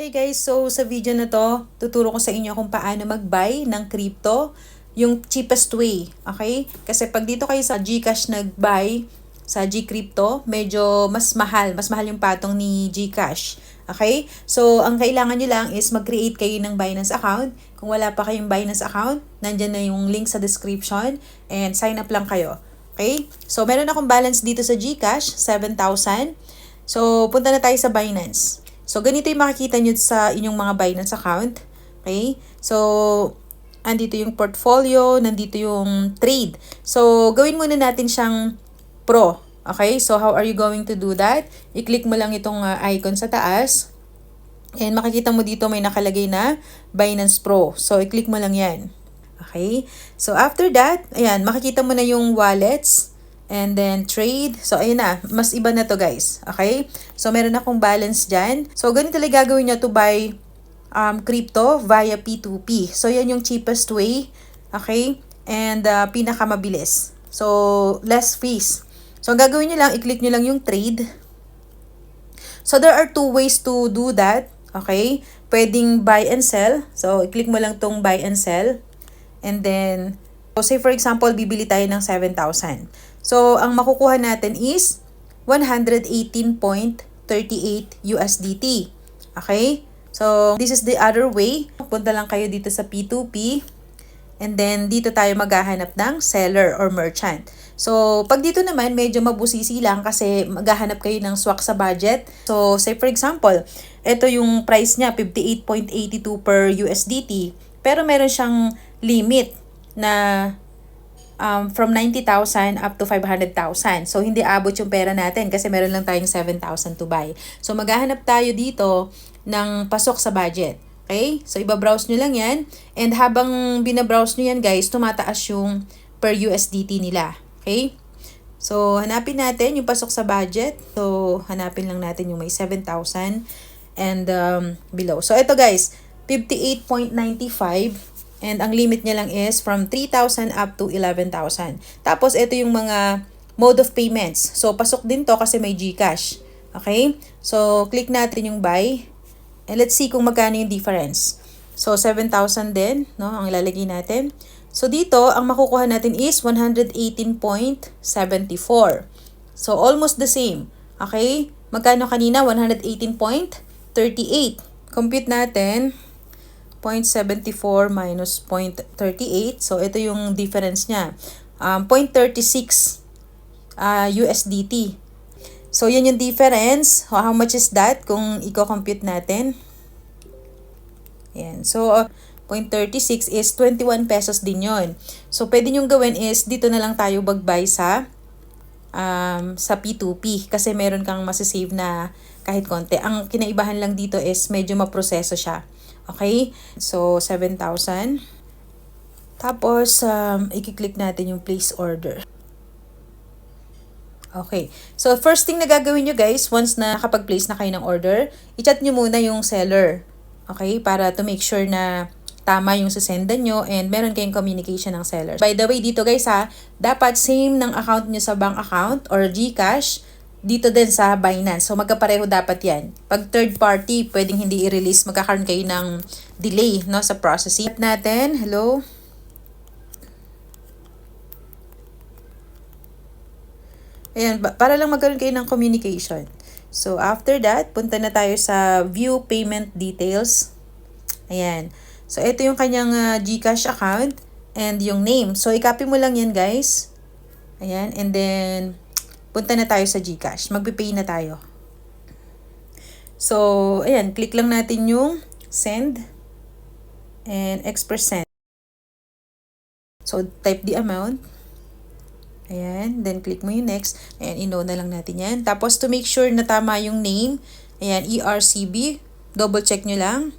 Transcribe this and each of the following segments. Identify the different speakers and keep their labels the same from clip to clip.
Speaker 1: Hey guys, so sa video na to, tuturo ko sa inyo kung paano mag-buy ng crypto, yung cheapest way, okay? Kasi pag dito kayo sa GCash nag-buy sa GCrypto, medyo mas mahal yung patong ni GCash, okay? So, ang kailangan nyo lang is mag-create kayo ng Binance account. Kung wala pa kayong Binance account, nandyan na yung link sa description and sign up lang kayo, okay? So, meron akong balance dito sa GCash, 7,000. So, punta na tayo sa Binance. So, ganito yung makikita nyo sa inyong mga Binance account. Okay? So, andito yung portfolio, nandito yung trade. So, gawin muna natin siyang pro. Okay? So, how are you going to do that? I-click mo lang itong icon sa taas. And makikita mo dito may nakalagay na Binance Pro. So, i-click mo lang yan. Okay? So, after that, ayan, makikita mo na yung wallets. And then, trade. So, ayun na. Mas iba na to, guys. Okay? So, meron akong balance dyan. So, ganito talaga gagawin nyo to buy crypto via P2P. So, yan yung cheapest way. Okay? And pinakamabilis. So, less fees. So, ang gagawin nyo lang, i-click nyo lang yung trade. So, there are two ways to do that. Okay? Pwedeng buy and sell. So, i-click mo lang tong buy and sell. And then, so say for example, bibili tayo ng 7,000. So, ang makukuha natin is 118.38 USDT. Okay? So, this is the other way. Punta lang kayo dito sa P2P. And then, dito tayo maghahanap ng seller or merchant. So, pag dito naman, medyo mabusisi lang kasi maghahanap kayo ng swak sa budget. So, say for example, ito yung price niya, 58.82 per USDT. Pero meron siyang limit na from 90,000 up to 500,000. So, hindi abot yung pera natin kasi meron lang tayong 7,000 to buy. So, maghahanap tayo dito ng pasok sa budget. Okay? So, ibabrowse nyo lang yan. And habang binabrowse nyo yan, guys, tumataas yung per USDT nila. Okay? So, hanapin natin yung pasok sa budget. So, hanapin lang natin yung may 7,000 and below. So, ito guys, 58.95. And ang limit niya lang is from 3,000 up to 11,000. Tapos, ito yung mga mode of payments. So, pasok din to kasi may GCash. Okay? So, click natin yung buy. And let's see kung magkano yung difference. So, 7,000 din, no? Ang ilalagay natin. So, dito, ang makukuha natin is 118.74. So, almost the same. Okay? Magkano kanina? 118.38. Compute natin. 0.74 minus 0.38. So, ito yung difference niya. 0.36 USDT. So, yan yung difference. How much is that kung i-compute natin? Yan. So, 0.36 is 21 pesos din yon. So, pwede nyong gawin is dito na lang tayo mag-buy sa P2P kasi meron kang masasave na kahit konti. Ang kinaibahan lang dito is medyo maproseso siya. Okay? So, 7,000. Tapos, i-click natin yung place order. Okay. So, first thing na gagawin nyo guys, once na nakapag-place na kayo ng order, i-chat nyo muna yung seller. Okay? Para to make sure na tama yung susendan nyo and meron kayong communication ng seller. By the way, dito guys dapat same ng account nyo sa bank account or GCash, dito din sa Binance. So, magkapareho dapat yan. Pag third party, pwedeng hindi i-release. Magkakaroon kayo ng delay no, sa processing. At natin, hello. Ayan, para lang magkaroon kayo ng communication. So, after that, punta na tayo sa view payment details. Ayan. So, ito yung kanyang GCash account and yung name. So, i-copy mo lang yan, guys. Ayan. And then, punta na tayo sa GCash. Magpipay na tayo. So, ayan. Click lang natin yung send and express send. So, type the amount. Ayan. Then, click mo yung next. Ayan. I-know na lang natin yan. Tapos, to make sure na tama yung name, ayan. ERCB. Double check nyo lang.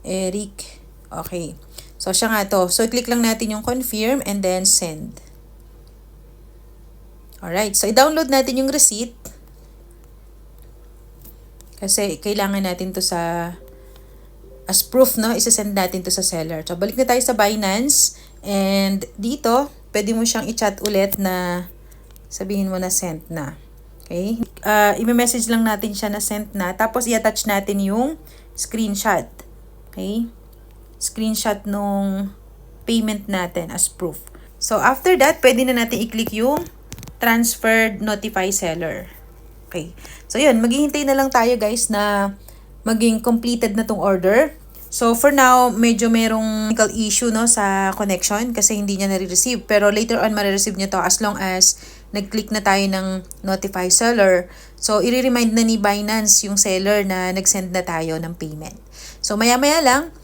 Speaker 1: Eric. Okay. So, siya nga to. So, click lang natin yung confirm and then send. Alright, so i-download natin yung receipt. Kasi kailangan natin to as proof, no? Isa-send natin to sa seller. So, balik na tayo sa Binance. And dito, pwede mo siyang i-chat ulit na sabihin mo na sent na. Okay? I-message lang natin siya na sent na. Tapos, i-attach natin yung screenshot. Okay? Screenshot nung payment natin as proof. So, after that, pwede na natin i-click yung transferred notify seller. Okay. So, yun. Maghihintay na lang tayo guys na maging completed na tong order. So, for now, medyo merong technical issue no, sa connection kasi hindi niya nare-receive. Pero later on, marireceive niya to as long as nag-click na tayo ng notify seller. So, i-remind na ni Binance yung seller na nag-send na tayo ng payment. So, maya-maya lang,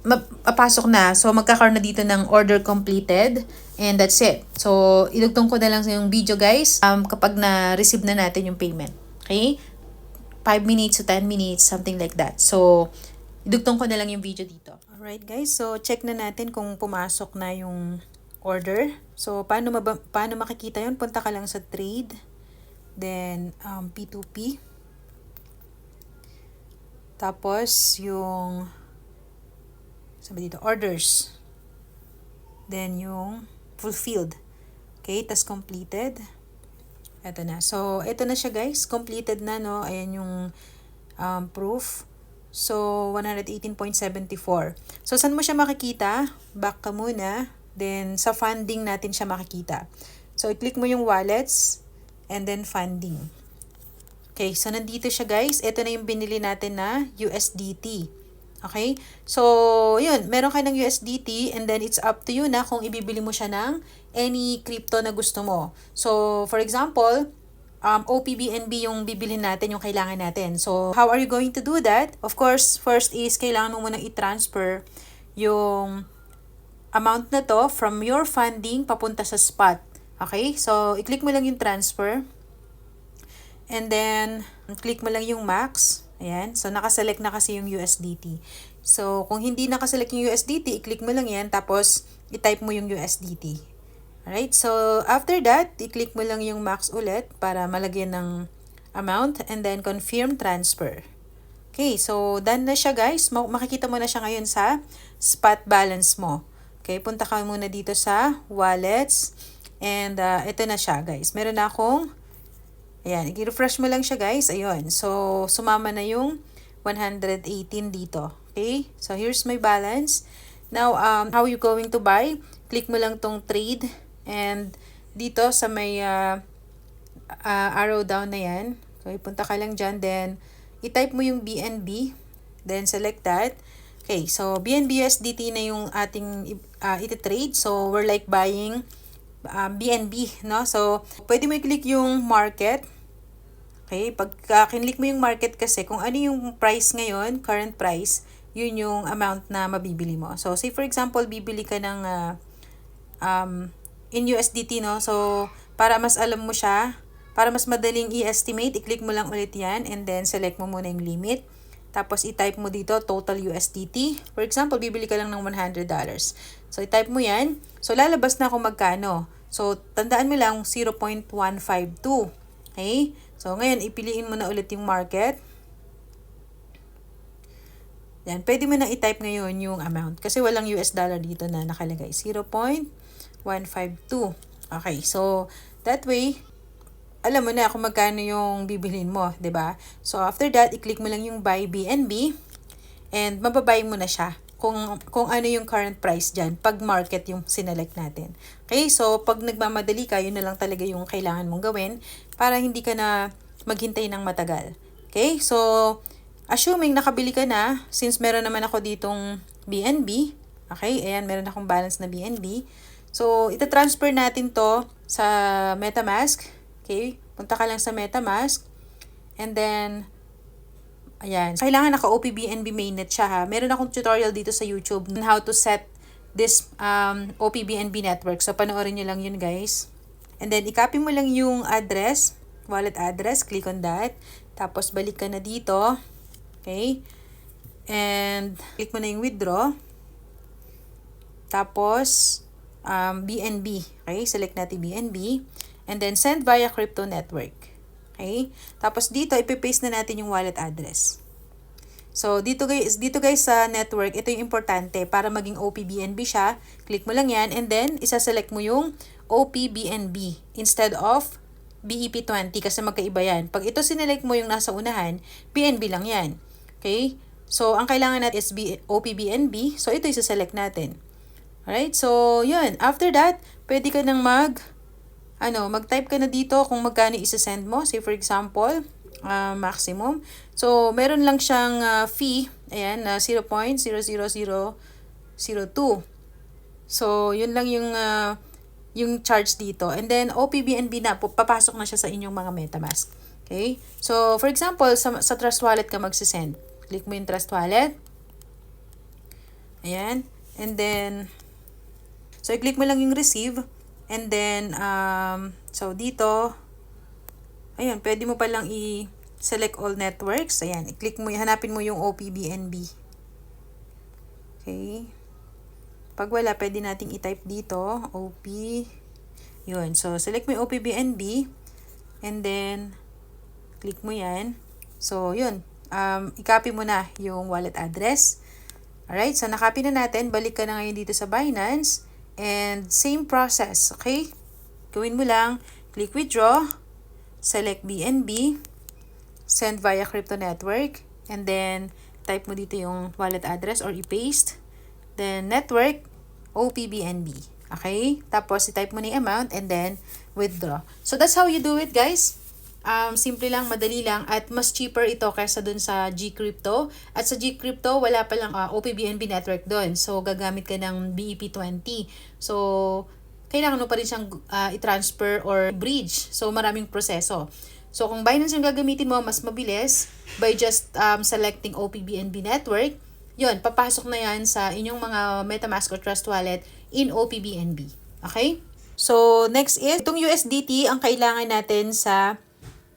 Speaker 1: mapasok na. So, magkakaroon na dito ng order completed. And that's it. So, idugtong ko na lang sa yung video guys kapag na-receive na natin yung payment. Okay? 5 minutes to 10 minutes, something like that. So, idugtong ko na lang yung video dito. Alright guys, so check na natin kung pumasok na yung order. So, paano makikita yun? Punta ka lang sa trade. Then, P2P. Tapos, yung sabi dito, orders. Then, yung fulfilled. Okay, tas completed. Ito na. So, ito na siya guys. Completed na, no? Ayan yung proof. So, 118.74. So, saan mo siya makikita? Back ka muna. Then, sa funding natin siya makikita. So, i-click mo yung wallets. And then, funding. Okay, so nandito siya guys. Ito na yung binili natin na USDT. Okay? So, yun. Meron ka ng USDT and then it's up to you na kung ibibili mo siya ng any crypto na gusto mo. So, for example, OPBNB yung bibilhin natin, yung kailangan natin. So, how are you going to do that? Of course, first is kailangan mo munang i-transfer yung amount na to from your funding papunta sa spot. Okay? So, i-click mo lang yung transfer. And then, click mo lang yung max. Ayan. So, nakaselect na kasi yung USDT. So, kung hindi nakaselect yung USDT, i-click mo lang yan. Tapos, i-type mo yung USDT. Alright. So, after that, i-click mo lang yung max ulit para malagyan ng amount. And then, confirm transfer. Okay. So, done na siya guys. Makikita mo na siya ngayon sa spot balance mo. Okay. Punta ka muna dito sa wallets. And, ito na siya guys. Meron na akong ayan, i-refresh mo lang siya guys. Ayun. So, sumama na yung 118 dito. Okay? So, here's my balance. Now, how you going to buy? Click mo lang tong trade. And dito sa may arrow down na yan. Okay, punta ka lang dyan. Then, i-type mo yung BNB. Then, select that. Okay, so BNB USDT na yung ating iti-trade. So, we're like buying BNB, no? So, pwede mo i-click yung market. Okay, pagka kinlik mo yung market kasi, kung ano yung price ngayon, current price, yun yung amount na mabibili mo. So, say for example, bibili ka ng in USDT, no? So, para mas alam mo siya, para mas madaling i-estimate, i-click mo lang ulit yan, and then select mo muna yung limit. Tapos, i-type mo dito, total USDT. For example, bibili ka lang ng $100. So, i-type mo yan. So, lalabas na kung magkano. So, tandaan mo lang, 0.152. Okay? So, ngayon, ipiliin mo na ulit yung market. Yan. Pwede mo na i-type ngayon yung amount. Kasi walang US dollar dito na nakalagay. 0.152. Okay. So, that way, alam mo na kung magkano yung bibilhin mo, 'di ba? So after that, i-click mo lang yung buy BNB and mababay mo na siya kung ano yung current price diyan pag market yung sinelect natin. Okay? So pag nagmamadali ka, yun na lang talaga yung kailangan mong gawin para hindi ka na maghintay ng matagal. Okay? So assuming nakabili ka na, since meron naman ako ditong BNB, okay? Ayan, meron akong balance na BNB. So ita-transfer natin to sa MetaMask. Okay, punta ka lang sa MetaMask. And then, ayan. Kailangan naka-OPBNB mainnet siya ha. Meron akong tutorial dito sa YouTube on how to set this OPBNB network. So, panoorin nyo lang yun guys. And then, i-copy mo lang yung address, wallet address. Click on that. Tapos, balik ka na dito. Okay. And, click mo na yung withdraw. Tapos, BNB. Okay, select natin BNB. And then, send via crypto network. Okay? Tapos, dito, ipipaste na natin yung wallet address. So, dito guys sa network, ito yung importante para maging OPBNB siya. Click mo lang yan. And then, isa-select mo yung OPBNB instead of BEP20 kasi magkaiba yan. Pag ito sinelect mo yung nasa unahan, BNB lang yan. Okay? So, ang kailangan natin is OPBNB. So, ito isa-select natin. Alright? So, yun. After that, pwede ka nang mag-type ka na dito kung magkano isa-send mo. Say, for example, maximum. So, meron lang siyang fee. Ayan, 0.00002. So, yun lang yung charge dito. And then, OPBNB na po, papasok na siya sa inyong mga MetaMask. Okay? So, for example, sa Trust Wallet ka magsisend. Click mo yung Trust Wallet. Ayan. And then, so, i-click mo lang yung Receive. And then, so, dito, ayun, pwede mo palang i-select all networks. Ayan, i-click mo, hanapin mo yung OPBNB. Okay. Pag wala, pwede nating i-type dito, OP. Yun, so, select mo yung OPBNB. And then, click mo yan. So, yun. I-copy mo na yung wallet address. Alright, so nakopy na natin. Balik ka na ngayon dito sa Binance. And same process, okay? Gawin mo lang, click withdraw, select BNB, send via crypto network, and then type mo dito yung wallet address or i-paste. Then network, OPBNB. Okay? Tapos i-type mo na yung amount and then withdraw. So that's how you do it, guys. Simple lang, madali lang, at mas cheaper ito kaysa dun sa GCrypto. At sa GCrypto, wala pa lang OPBNB network dun. So, gagamit ka ng BEP20. So, kailangan mo pa rin siyang i-transfer or bridge. So, maraming proseso. So, kung Binance yung gagamitin mo, mas mabilis by just selecting OPBNB network. Yun, papasok na yan sa inyong mga MetaMask or Trust Wallet in OPBNB. Okay? So, next is, itong USDT ang kailangan natin sa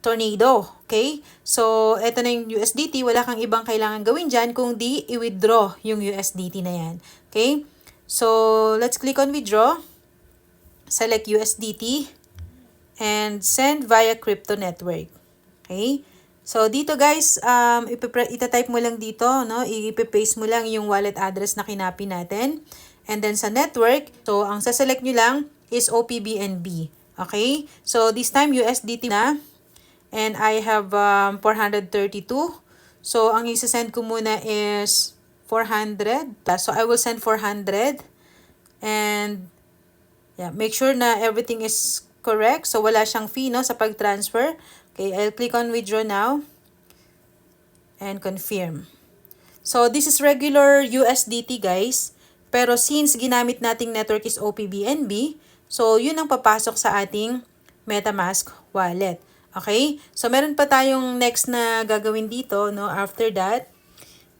Speaker 1: Tornado. Okay? So, eto na yung USDT. Wala kang ibang kailangan gawin dyan kung di i-withdraw yung USDT na yan. Okay? So, let's click on withdraw. Select USDT. And send via crypto network. Okay? So, dito guys, itatype mo lang dito, no? I-paste mo lang yung wallet address na kinapi natin. And then sa network, so, ang saselect nyo lang is OPBNB. Okay? So, this time, USDT na. And I have 432. So, ang isa-send ko muna is 400. So, I will send 400. And, yeah, make sure na everything is correct. So, wala siyang fee, no, sa pag-transfer. Okay, I'll click on withdraw now. And confirm. So, this is regular USDT, guys. Pero, since ginamit nating network is OPBNB, so, yun ang papasok sa ating MetaMask wallet. Okay? So, meron pa tayong next na gagawin dito, no? After that.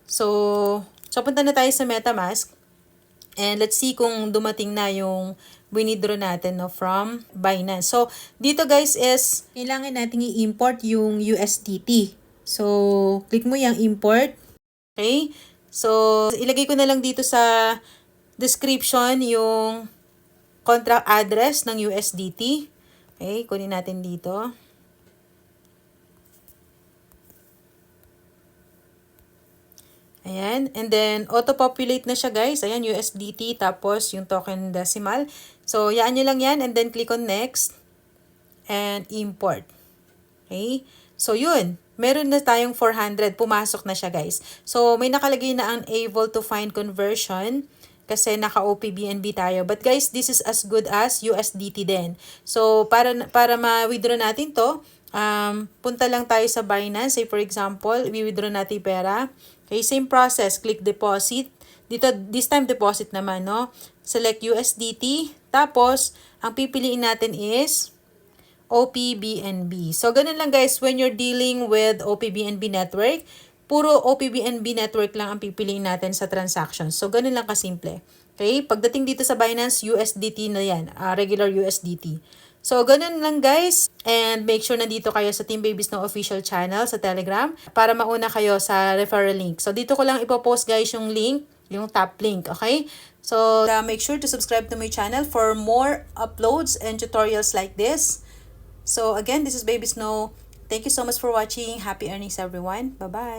Speaker 1: So punta na tayo sa MetaMask. And let's see kung dumating na yung winidraw natin, no, from Binance. So, dito guys is, kailangan natin i-import yung USDT. So, click mo yung import. Okay? So, ilagay ko na lang dito sa description yung contract address ng USDT. Okay? Kunin natin dito. Ayan. And then, auto-populate na siya, guys. Ayan, USDT, tapos yung token decimal. So, yaan nyo lang yan. And then, click on next. And import. Okay? So, yun. Meron na tayong 400. Pumasok na siya, guys. So, may nakalagay na unable to find conversion. Kasi naka-OPBNB tayo. But, guys, this is as good as USDT din. So, para ma-withdraw natin to, punta lang tayo sa Binance. Say, for example, i-withdraw natin pera. Okay, same process. Click deposit. Dito, this time deposit naman, no? Select USDT. Tapos, ang pipiliin natin is OPBNB. So, ganun lang guys, when you're dealing with OPBNB network, puro OPBNB network lang ang pipiliin natin sa transactions. So, ganun lang kasimple. Okay, pagdating dito sa Binance, USDT na yan. Regular USDT. So, ganun lang guys. And make sure nandito kayo sa Team Babies No official channel sa Telegram para mauna kayo sa referral link. So, dito ko lang ipopost guys yung link, yung top link. Okay? So, make sure to subscribe to my channel for more uploads and tutorials like this. So, again, this is Babies No. Thank you so much for watching. Happy earnings everyone. Bye-bye.